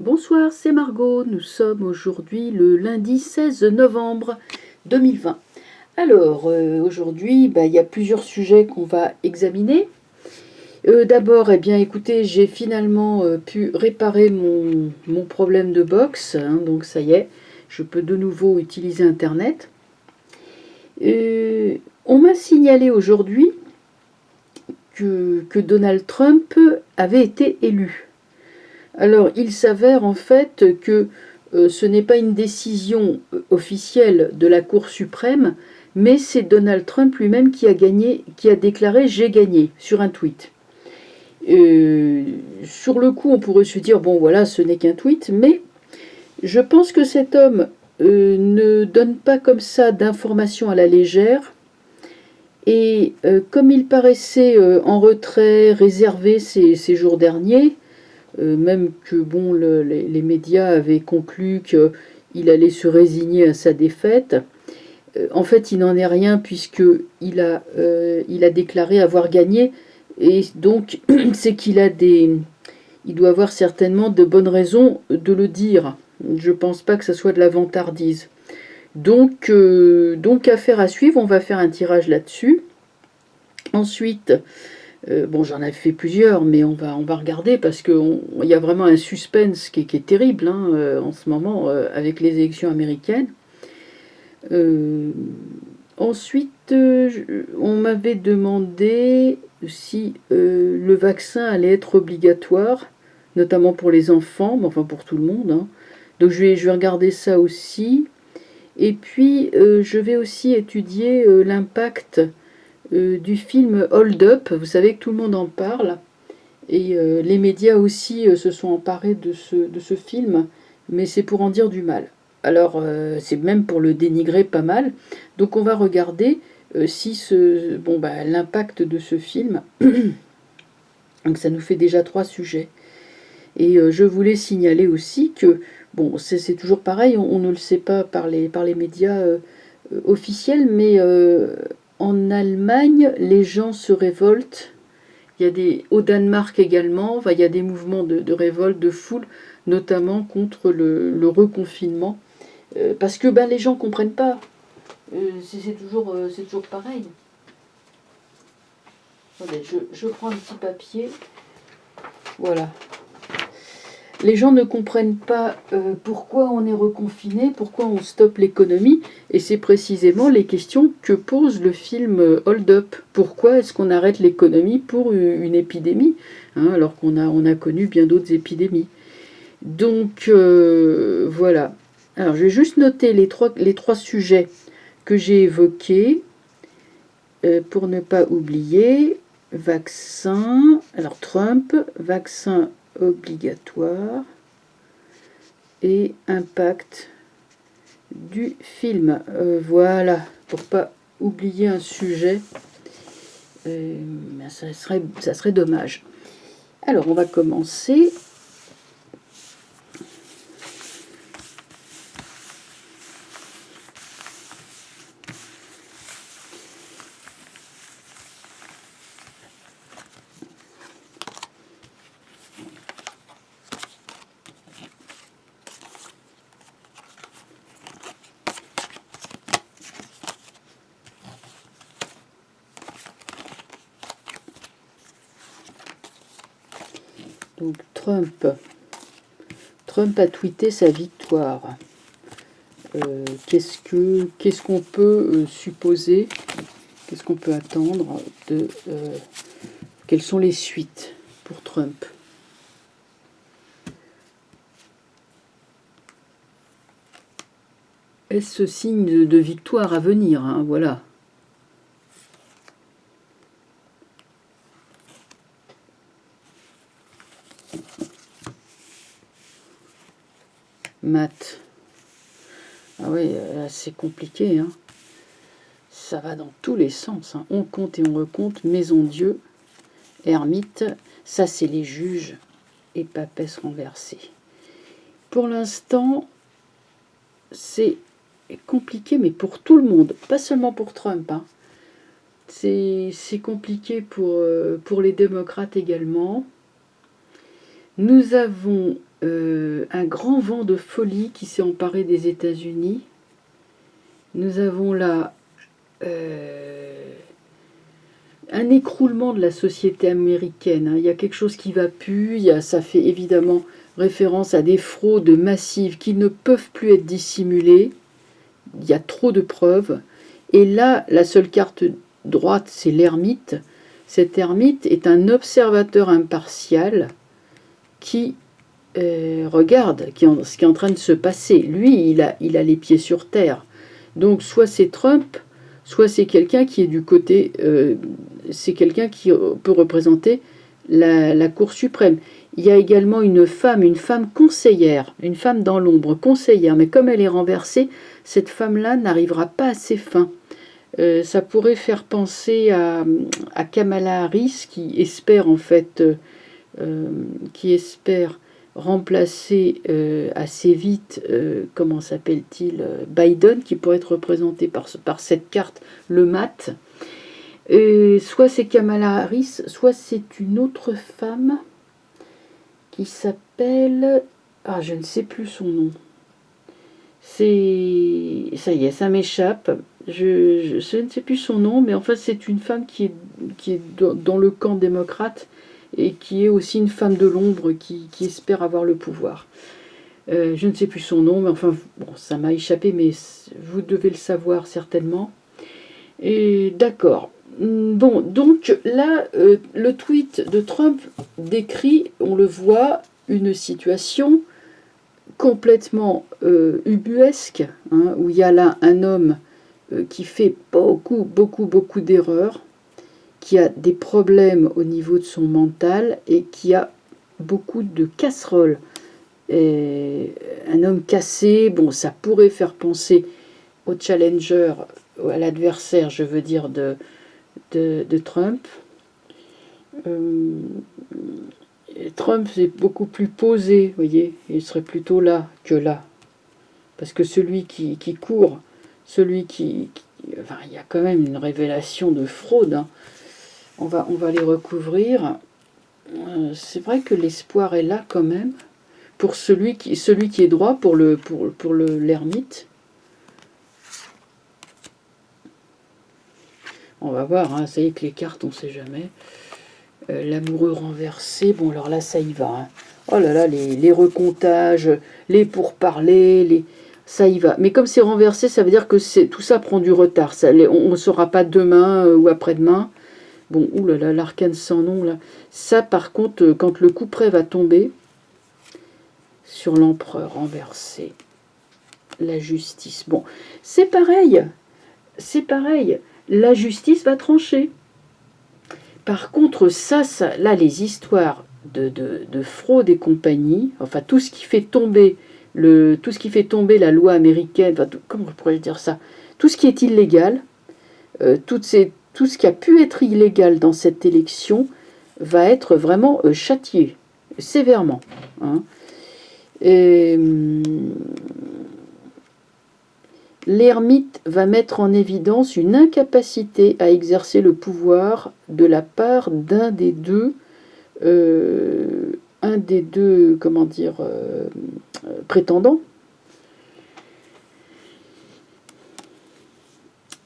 Bonsoir, c'est Margot. Nous sommes aujourd'hui le lundi 16 novembre 2020. Alors, aujourd'hui, il y a plusieurs sujets qu'on va examiner. D'abord, écoutez, j'ai finalement pu réparer mon problème de box, hein, donc ça y est, je peux de nouveau utiliser Internet. On m'a signalé aujourd'hui que Donald Trump avait été élu. Alors, il s'avère en fait que ce n'est pas une décision officielle de la Cour suprême, mais c'est Donald Trump lui-même qui a déclaré «j'ai gagné» sur un tweet. Sur le coup, on pourrait se dire bon voilà, ce n'est qu'un tweet, mais je pense que cet homme ne donne pas comme ça d'informations à la légère. Et comme il paraissait en retrait, réservé ces jours derniers, même que bon, les médias avaient conclu qu'il allait se résigner à sa défaite. En fait, il n'en est rien puisqu'il a déclaré avoir gagné, et donc c'est il doit avoir certainement de bonnes raisons de le dire. Je ne pense pas que ce soit de la vantardise. Donc affaire à suivre, on va faire un tirage là-dessus. Ensuite, bon, j'en ai fait plusieurs, mais on va regarder parce qu'il y a vraiment un suspense qui est terrible en ce moment avec les élections américaines. Ensuite, on m'avait demandé si le vaccin allait être obligatoire, notamment pour les enfants, mais enfin pour tout le monde, hein. Donc je vais regarder ça aussi. Et puis, je vais aussi étudier l'impact du film Hold Up. Vous savez que tout le monde en parle. Et les médias aussi se sont emparés de ce film, mais c'est pour en dire du mal. Alors, c'est même pour le dénigrer pas mal. Donc on va regarder si l'impact de ce film. Donc ça nous fait déjà 3 sujets. Et je voulais signaler aussi que, bon, c'est toujours pareil, on ne le sait pas par les médias officiels, mais en Allemagne, les gens se révoltent. Il y a au Danemark également, il y a des mouvements de révolte, de foule, notamment contre le reconfinement. Parce que les gens ne comprennent pas. C'est toujours pareil. Attendez, je prends un petit papier. Voilà. Les gens ne comprennent pas pourquoi on est reconfiné, pourquoi on stoppe l'économie, et c'est précisément les questions que pose le film Hold Up. Pourquoi est-ce qu'on arrête l'économie pour une épidémie, hein, alors qu'on a connu bien d'autres épidémies. Donc voilà. Alors je vais juste noter les trois sujets que j'ai évoqués pour ne pas oublier. Vaccin, alors Trump, vaccin obligatoire et impact du film. Voilà, pour pas oublier un sujet, ça serait dommage. Alors on va commencer. Donc Trump a tweeté sa victoire. Qu'est-ce qu'on peut supposer, qu'est-ce qu'on peut attendre de quelles sont les suites pour Trump? Est-ce signe de victoire à venir, hein, voilà. Math. Ah oui, c'est compliqué, hein. Ça va dans tous les sens, hein. On compte et on recompte, Maison Dieu, Ermite, ça c'est les juges et papesse renversée. Pour l'instant, c'est compliqué, mais pour tout le monde, pas seulement pour Trump, hein. C'est compliqué pour les démocrates également. Nous avons un grand vent de folie qui s'est emparé des États-Unis. Nous avons là un écroulement de la société américaine. Hein. Il y a quelque chose qui ne va plus. Ça fait évidemment référence à des fraudes massives qui ne peuvent plus être dissimulées. Il y a trop de preuves. Et là, la seule carte droite, c'est l'ermite. Cet ermite est un observateur impartial qui regarde ce qui est en train de se passer. Lui, il a les pieds sur terre. Donc, soit c'est Trump, soit c'est quelqu'un qui est du côté... c'est quelqu'un qui peut représenter la Cour suprême. Il y a également une femme conseillère, une femme dans l'ombre, conseillère, mais comme elle est renversée, cette femme-là n'arrivera pas à ses fins. Ça pourrait faire penser à Kamala Harris qui espère en fait, remplacer assez vite, comment s'appelle-t-il, Biden, qui pourrait être représenté par cette carte, le mat. Soit c'est Kamala Harris, soit c'est une autre femme qui s'appelle... Ah, je ne sais plus son nom. Ça y est, ça m'échappe. Je ne sais plus son nom, mais en fait c'est une femme qui est dans le camp démocrate et qui est aussi une femme de l'ombre qui espère avoir le pouvoir. Je ne sais plus son nom, mais enfin, bon, ça m'a échappé, mais vous devez le savoir certainement. Et d'accord. Bon, donc là, le tweet de Trump décrit, on le voit, une situation complètement ubuesque, hein, où il y a là un homme qui fait beaucoup d'erreurs, qui a des problèmes au niveau de son mental et qui a beaucoup de casseroles. Et un homme cassé, bon, ça pourrait faire penser au challenger, à l'adversaire, je veux dire, de Trump. Trump est beaucoup plus posé, vous voyez, il serait plutôt là que là. Parce que celui qui court, enfin, il y a quand même une révélation de fraude, hein. On va les recouvrir. C'est vrai que l'espoir est là quand même, pour celui qui est droit, pour l'ermite. On va voir, hein, ça y est que les cartes, on ne sait jamais. L'amoureux renversé, bon alors là ça y va. Hein. Oh là là, les recomptages, les pourparlers, ça y va. Mais comme c'est renversé, ça veut dire que tout ça prend du retard. On ne saura pas demain ou après-demain. Bon, oulala, l'arcane sans nom, là. Ça, par contre, quand le coup près va tomber sur l'empereur renversé, la justice. Bon, c'est pareil. La justice va trancher. Par contre, là, les histoires de fraude et compagnie, enfin, tout ce qui fait tomber la loi américaine, enfin, comment pourrais-je dire ça, tout ce qui est illégal, tout ce qui a pu être illégal dans cette élection va être vraiment châtié, sévèrement. Hein. L'ermite va mettre en évidence une incapacité à exercer le pouvoir de la part d'un des deux, comment dire, prétendants.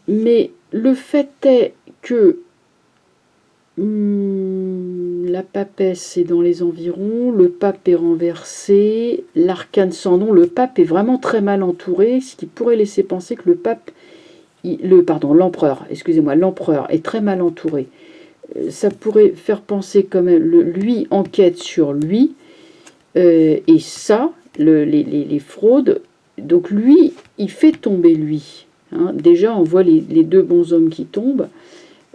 Mais le fait est que la papesse est dans les environs, le pape est renversé, l'arcane sans nom, le pape est vraiment très mal entouré, ce qui pourrait laisser penser que l'empereur est très mal entouré. Ça pourrait faire penser quand même, lui enquête sur lui, et ça, les fraudes, donc lui, il fait tomber lui. Hein. Déjà, on voit les deux bons hommes qui tombent,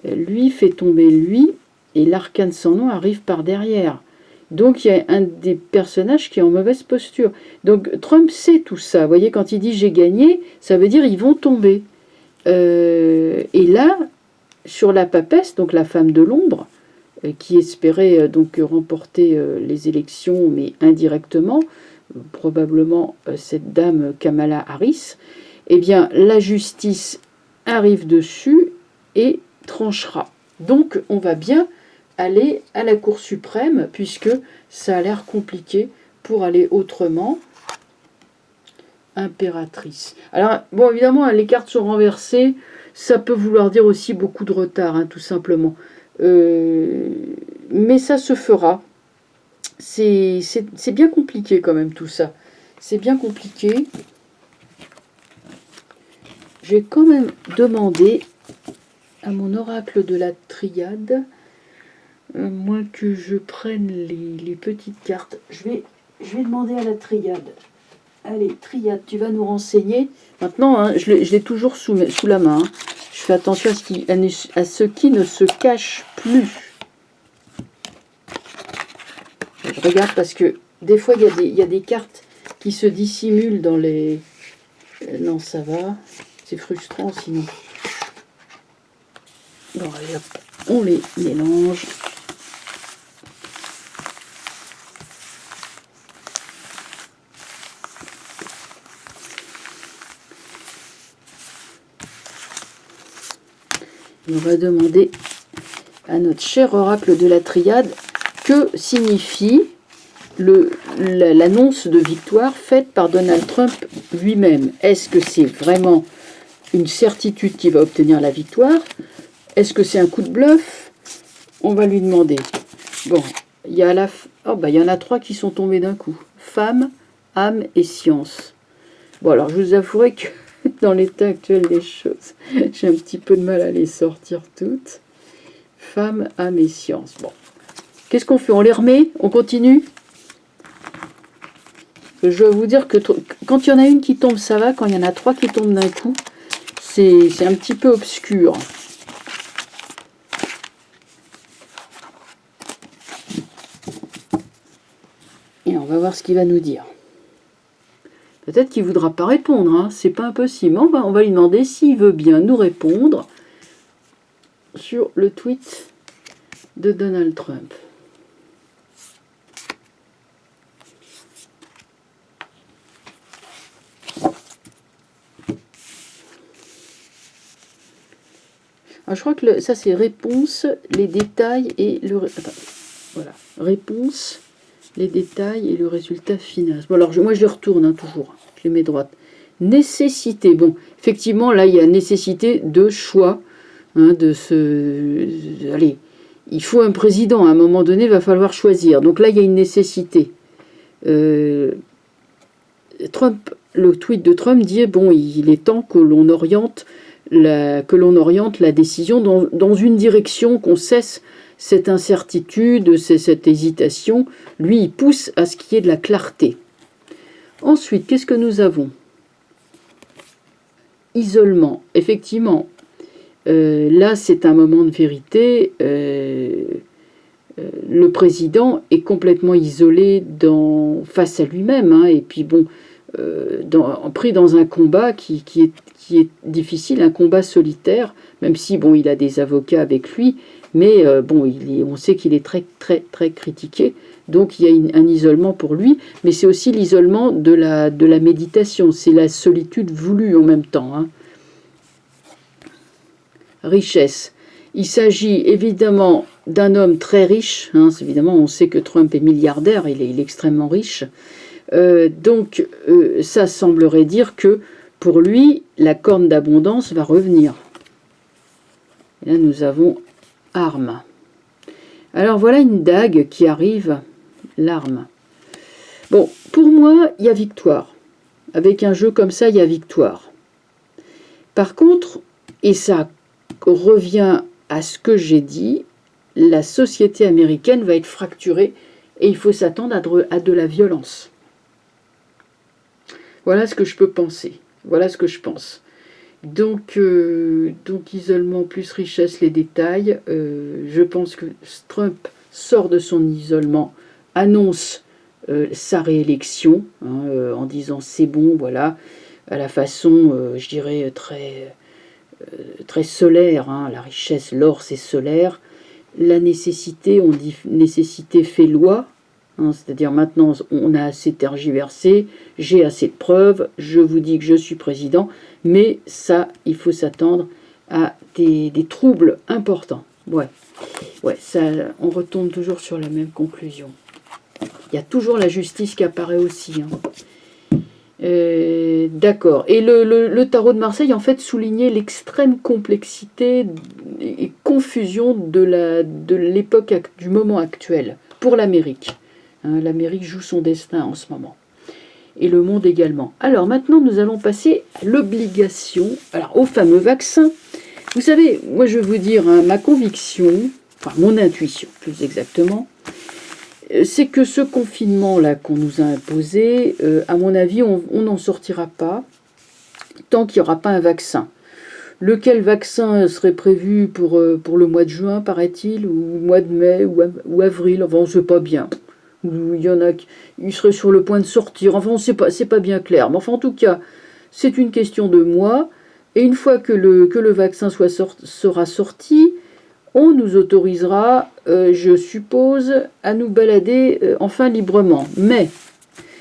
lui fait tomber lui, et l'arcane sans nom arrive par derrière. Donc il y a un des personnages qui est en mauvaise posture. Donc Trump sait tout ça. Vous voyez, quand il dit j'ai gagné, ça veut dire ils vont tomber. Et là, sur la papesse, donc la femme de l'ombre, qui espérait donc remporter les élections, mais indirectement, probablement cette dame Kamala Harris, eh bien la justice arrive dessus et tranchera. Donc on va bien aller à la Cour suprême, puisque ça a l'air compliqué pour aller autrement. Impératrice. Alors, bon, évidemment, les cartes sont renversées. Ça peut vouloir dire aussi beaucoup de retard, hein, tout simplement. Mais ça se fera. C'est bien compliqué quand même tout ça. C'est bien compliqué. Je vais quand même demander à mon oracle de la triade, moins que je prenne les petites cartes. Je vais demander à la triade. Allez, triade, tu vas nous renseigner. Maintenant, hein, je l'ai toujours sous la main. Hein. Je fais attention à ce qui ne se cache plus. Je regarde parce que des fois, il y a des cartes qui se dissimulent dans les... non, ça va. C'est frustrant sinon. Bon, allez hop, on les mélange. On va demander à notre cher oracle de la triade que signifie l'annonce de victoire faite par Donald Trump lui-même. Est-ce que c'est vraiment une certitude qu'il va obtenir la victoire? Est-ce que c'est un coup de bluff? On va lui demander. Bon, il y a il y en a 3 qui sont tombés d'un coup. Femme, âme et science. Bon, alors je vous avouerai que dans l'état actuel des choses, j'ai un petit peu de mal à les sortir toutes. Femme, âme et science. Bon. Qu'est-ce qu'on fait? On les remet? On continue? Je vais vous dire que quand il y en a une qui tombe, ça va. Quand il y en a 3 qui tombent d'un coup, c'est un petit peu obscur. Et on va voir ce qu'il va nous dire. Peut-être qu'il ne voudra pas répondre, hein. C'est pas impossible. On va lui demander s'il veut bien nous répondre sur le tweet de Donald Trump. Alors, je crois que ça c'est réponse, les détails et le... Attends, voilà, réponse, les détails et le résultat final. Bon, alors moi je les retourne, hein, toujours, je les mets droite. Nécessité, bon, effectivement là il y a nécessité de choix, hein, allez, il faut un président, à un moment donné il va falloir choisir, donc là il y a une nécessité. Trump, le tweet de Trump dit, bon, il est temps que l'on oriente la décision dans une direction, qu'on cesse cette incertitude, cette hésitation. Lui, il pousse à ce qu'il y ait de la clarté. Ensuite, qu'est-ce que nous avons? Isolement. Effectivement, là, c'est un moment de vérité. Le président est complètement isolé face à lui-même. Hein, et puis, bon, pris dans un combat qui est difficile, un combat solitaire, même si bon, il a des avocats avec lui, mais bon, on sait qu'il est très très très critiqué, donc il y a un isolement pour lui, mais c'est aussi l'isolement de la méditation, c'est la solitude voulue en même temps. Hein. Richesse. Il s'agit évidemment d'un homme très riche, hein, évidemment on sait que Trump est milliardaire, il est extrêmement riche, donc ça semblerait dire que pour lui, la corne d'abondance va revenir. Et là, nous avons arme. Alors voilà une dague qui arrive, l'arme. Bon, pour moi, il y a victoire. Avec un jeu comme ça, il y a victoire. Par contre, et ça revient à ce que j'ai dit, la société américaine va être fracturée et il faut s'attendre à de la violence. Voilà ce que je peux penser. Voilà ce que je pense. Donc isolement plus richesse, les détails. Je pense que Trump sort de son isolement, annonce sa réélection, hein, en disant c'est bon, voilà, à la façon, je dirais, très solaire. Hein, la richesse, l'or, c'est solaire. La nécessité, on dit nécessité fait loi. C'est-à-dire maintenant on a assez tergiversé, j'ai assez de preuves, je vous dis que je suis président, mais ça, il faut s'attendre à des troubles importants. Ouais, ça, on retombe toujours sur la même conclusion. Il y a toujours la justice qui apparaît aussi. D'accord. Et le tarot de Marseille, en fait, soulignait l'extrême complexité et confusion de l'époque, du moment actuel, pour l'Amérique. L'Amérique joue son destin en ce moment. Et le monde également. Alors maintenant, nous allons passer à l'obligation, alors au fameux vaccin. Vous savez, moi je vais vous dire, ma conviction, enfin mon intuition plus exactement, c'est que ce confinement-là qu'on nous a imposé, à mon avis, on n'en sortira pas tant qu'il n'y aura pas un vaccin. Lequel vaccin serait prévu pour le mois de juin, paraît-il, ou mois de mai, ou avril, enfin on ne sait pas bien. Il y en a qui seraient sur le point de sortir, enfin c'est pas bien clair. Mais enfin en tout cas, c'est une question de mois, et une fois que le vaccin sera sorti, on nous autorisera, je suppose, à nous balader enfin librement. Mais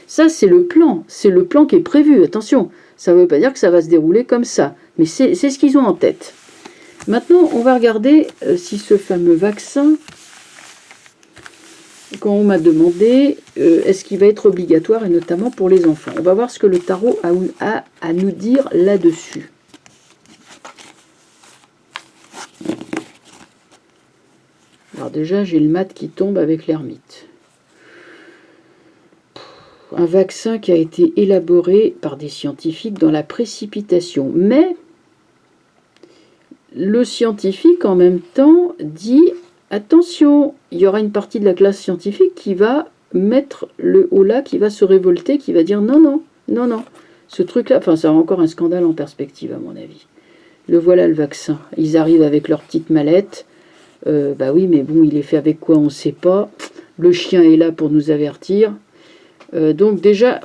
ça c'est le plan qui est prévu, attention, ça ne veut pas dire que ça va se dérouler comme ça, mais c'est ce qu'ils ont en tête. Maintenant on va regarder si ce fameux vaccin, quand on m'a demandé est-ce qu'il va être obligatoire, et notamment pour les enfants. On va voir ce que le tarot a à nous dire là-dessus. Alors déjà, j'ai le mat qui tombe avec l'ermite. Un vaccin qui a été élaboré par des scientifiques dans la précipitation. Mais le scientifique, en même temps, dit attention, il y aura une partie de la classe scientifique qui va mettre le holà, qui va se révolter, qui va dire non, non, non, non. Ce truc-là, enfin, ça a encore un scandale en perspective, à mon avis. Le voilà, le vaccin. Ils arrivent avec leur petite mallette. Bah oui, mais bon, il est fait avec quoi, on ne sait pas. Le chien est là pour nous avertir. Donc déjà,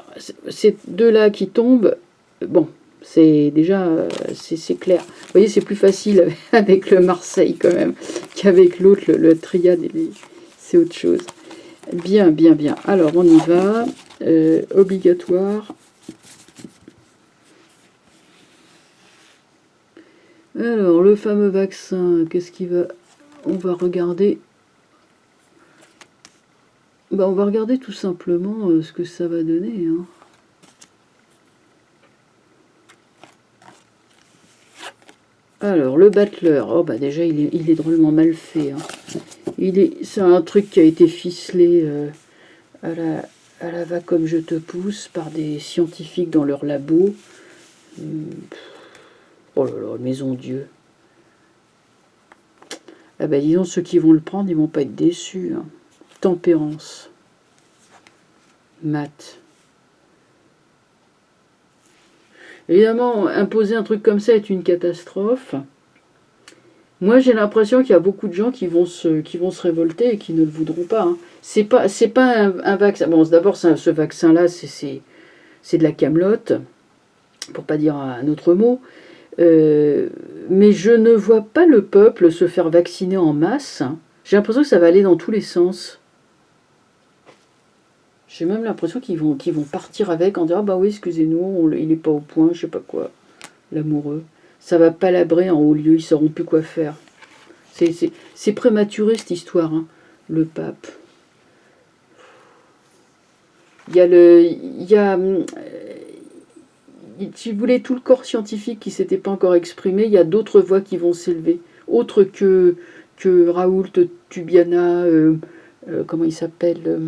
ces deux-là qui tombent, bon, c'est déjà, c'est clair. Vous voyez, c'est plus facile avec le Marseille quand même qu'avec l'autre, le triade, c'est autre chose. Bien, bien, bien. Alors, on y va. Obligatoire. Alors, le fameux vaccin, qu'est-ce qu'il va... On va regarder... on va regarder tout simplement ce que ça va donner. Alors, le battleur, déjà, il est drôlement mal fait. C'est un truc qui a été ficelé à la va comme je te pousse par des scientifiques dans leur labo. Oh là là, maison Dieu. Ah disons, ceux qui vont le prendre, ils vont pas être déçus. Tempérance. Mat. Évidemment, imposer un truc comme ça est une catastrophe. Moi, j'ai l'impression qu'il y a beaucoup de gens qui vont se révolter et qui ne le voudront pas. C'est pas un vaccin. Bon, d'abord, ce vaccin-là, c'est de la camelote, pour pas dire un autre mot. Mais je ne vois pas le peuple se faire vacciner en masse. J'ai l'impression que ça va aller dans tous les sens. J'ai même l'impression qu'ils vont partir avec en disant ah bah oui, excusez-nous, il n'est pas au point, je sais pas quoi, l'amoureux. Ça va palabrer en haut lieu, ils sauront plus quoi faire. C'est prématuré cette histoire, le pape. Il y a si vous voulez, tout le corps scientifique qui ne s'était pas encore exprimé, il y a d'autres voix qui vont s'élever, autres que Raoult Tubiana, comment il s'appelle,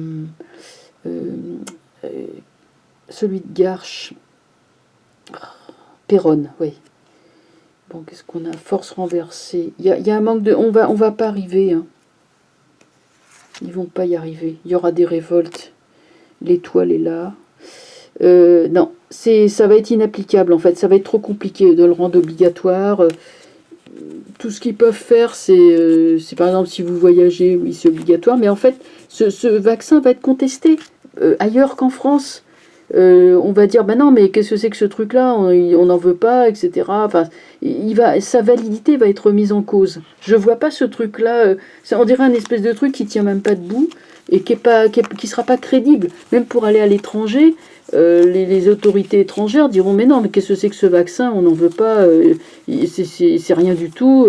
celui de Garches, Péronne, oui. Bon, qu'est-ce qu'on a? Force renversée. Il y a un manque de... On va pas arriver. Ils vont pas y arriver. Il y aura des révoltes. L'étoile est là. Non, ça va être inapplicable en fait. Ça va être trop compliqué de le rendre obligatoire. Tout ce qu'ils peuvent faire, c'est par exemple si vous voyagez, oui, c'est obligatoire. Mais en fait, ce vaccin va être contesté ailleurs qu'en France. On va dire, non, mais qu'est-ce que c'est que ce truc-là, on n'en veut pas, etc. Enfin, sa validité va être remise en cause. Je vois pas ce truc-là, on dirait un espèce de truc qui tient même pas debout, et qui sera pas crédible. Même pour aller à l'étranger, les autorités étrangères diront mais non, mais qu'est-ce que c'est que ce vaccin, on n'en veut pas, c'est rien du tout,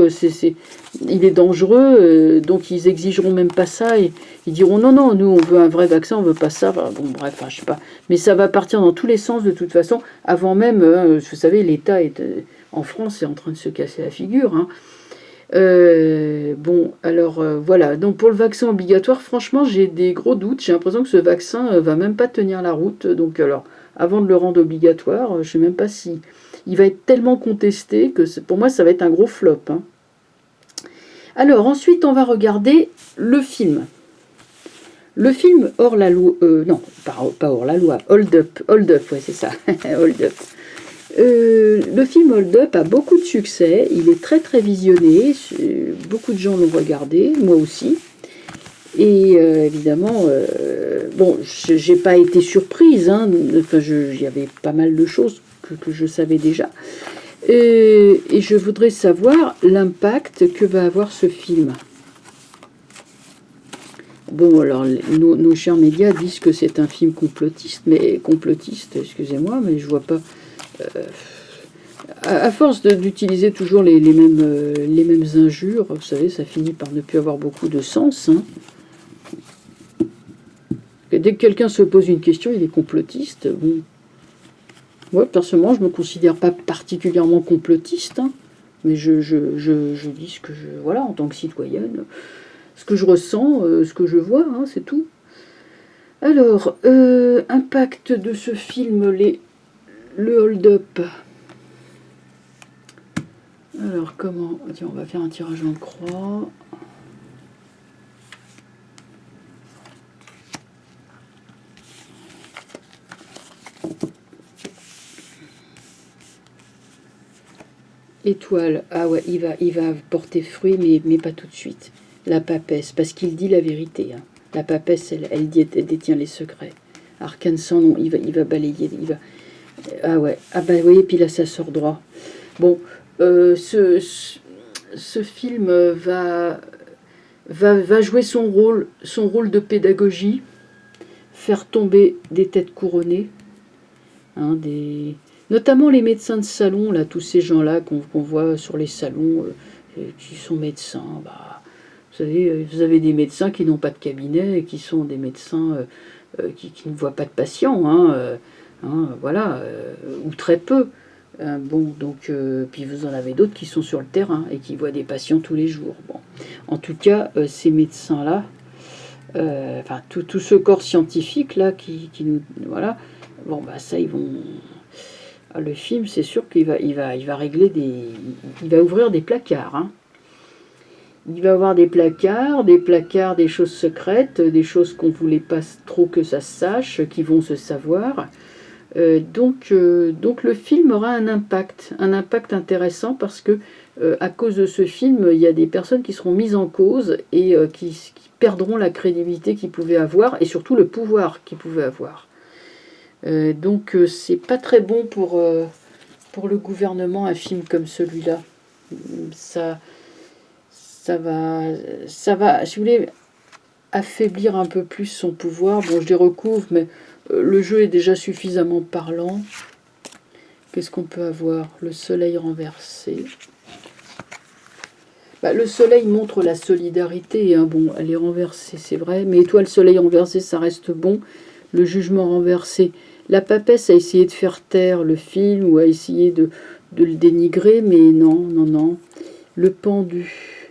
il est dangereux, donc ils exigeront même pas ça, et ils diront non, non, nous on veut un vrai vaccin, on veut pas ça. Enfin, bon bref, je sais pas, mais ça va partir dans tous les sens de toute façon, avant même, vous savez, l'État en France est en train de se casser la figure, hein. Bon, alors voilà, donc pour le vaccin obligatoire, franchement j'ai des gros doutes, j'ai l'impression que ce vaccin va même pas tenir la route, donc alors avant de le rendre obligatoire, je sais même pas si il va être tellement contesté que pour moi ça va être un gros flop, hein. Alors ensuite on va regarder le film. Le film Hors la loi, non, pas Hors la loi, Hold Up, ouais c'est ça, Hold Up. Le film Hold Up a beaucoup de succès, il est très très visionné, beaucoup de gens l'ont regardé, moi aussi. Et évidemment, bon, j'ai pas été surprise, hein, enfin, il y avait pas mal de choses que je savais déjà. Et je voudrais savoir l'impact que va avoir ce film. Bon, alors, nos chers médias disent que c'est un film complotiste, excusez-moi, mais je vois pas... à force d'utiliser toujours les mêmes injures, vous savez, ça finit par ne plus avoir beaucoup de sens, hein. Et dès que quelqu'un se pose une question, il est complotiste. Bon. Moi, personnellement, je ne me considère pas particulièrement complotiste, hein, mais je dis ce que voilà, en tant que citoyenne, ce que je ressens, ce que je vois, hein, c'est tout. Alors, impact de ce film, le hold-up. Alors, comment... Tiens, on va faire un tirage en croix. Étoile, ah ouais, il va porter fruit, mais pas tout de suite. La papesse, parce qu'il dit la vérité, hein. La papesse, elle détient les secrets. Arcane sang, non, il va balayer, ah ouais, ah bah oui, et puis là ça sort droit. Bon, ce film va jouer son rôle de pédagogie, faire tomber des têtes couronnées, hein, notamment les médecins de salon, là, tous ces gens-là qu'on voit sur les salons, qui sont médecins. Bah, vous savez, vous avez des médecins qui n'ont pas de cabinet et qui sont des médecins qui ne voient pas de patients, hein, voilà, ou très peu. Bon, donc, puis vous en avez d'autres qui sont sur le terrain et qui voient des patients tous les jours. Bon, en tout cas, ces médecins-là, enfin, tout ce corps scientifique là, qui nous, voilà, bon, bah ça, ils vont. Le film, c'est sûr qu'il va régler il va ouvrir des placards, hein. Il va avoir des placards, des choses secrètes, des choses qu'on ne voulait pas trop que ça se sache, qui vont se savoir. Donc le film aura un impact intéressant parce que à cause de ce film, il y a des personnes qui seront mises en cause et qui perdront la crédibilité qu'ils pouvaient avoir et surtout le pouvoir qu'ils pouvaient avoir. Donc c'est pas très bon pour le gouvernement, un film comme celui-là. Ça va, si vous voulez, affaiblir un peu plus son pouvoir. Bon, je les recouvre, mais le jeu est déjà suffisamment parlant. Qu'est-ce qu'on peut avoir? Le soleil renversé. Bah, le soleil montre la solidarité, hein. Bon, elle est renversée, c'est vrai, mais étoile, soleil renversé, ça reste bon. Le jugement renversé. La papesse a essayé de faire taire le film ou a essayé de le dénigrer, mais non. Le pendu.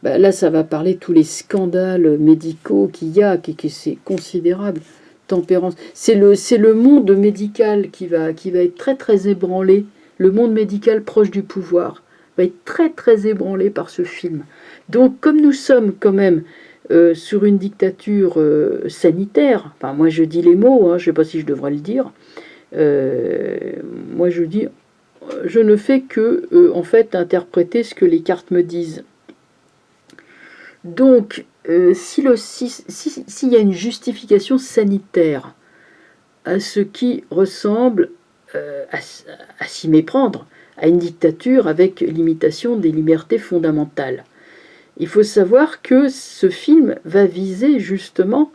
Bah, là, ça va parler de tous les scandales médicaux qu'il y a, qui c'est considérable. Tempérance. C'est le monde médical qui va être très très ébranlé. Le monde médical proche du pouvoir va être très très ébranlé par ce film. Donc, comme nous sommes quand même sur une dictature sanitaire, enfin moi je dis les mots, hein, je ne sais pas si je devrais le dire, moi je dis, je ne fais que en fait interpréter ce que les cartes me disent. Donc, s'il y a une justification sanitaire à ce qui ressemble à s'y méprendre, à une dictature avec limitation des libertés fondamentales, il faut savoir que ce film va viser justement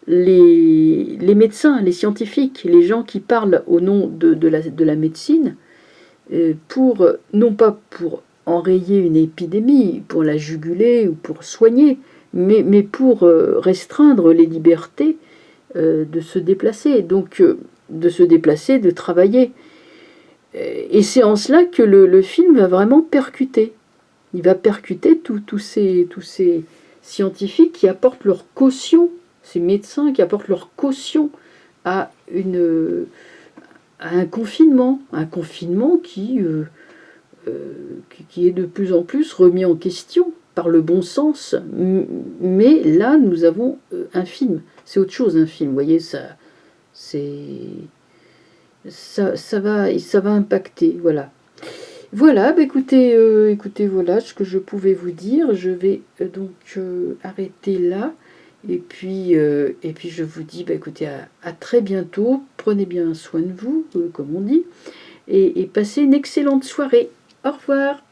les médecins, les scientifiques, les gens qui parlent au nom de la médecine, pour, non pas pour enrayer une épidémie, pour la juguler ou pour soigner, mais pour restreindre les libertés de se déplacer, donc de se déplacer, de travailler. Et c'est en cela que le film va vraiment percuter. Il va percuter tous ces scientifiques qui apportent leur caution, ces médecins qui apportent leur caution à, à un confinement qui est de plus en plus remis en question par le bon sens. Mais là, nous avons un film. C'est autre chose, un film. Vous voyez, ça va impacter. Voilà. Voilà, bah écoutez, voilà ce que je pouvais vous dire. Je vais donc arrêter là. Et puis je vous dis, bah écoutez, à très bientôt. Prenez bien soin de vous, comme on dit. Et passez une excellente soirée. Au revoir.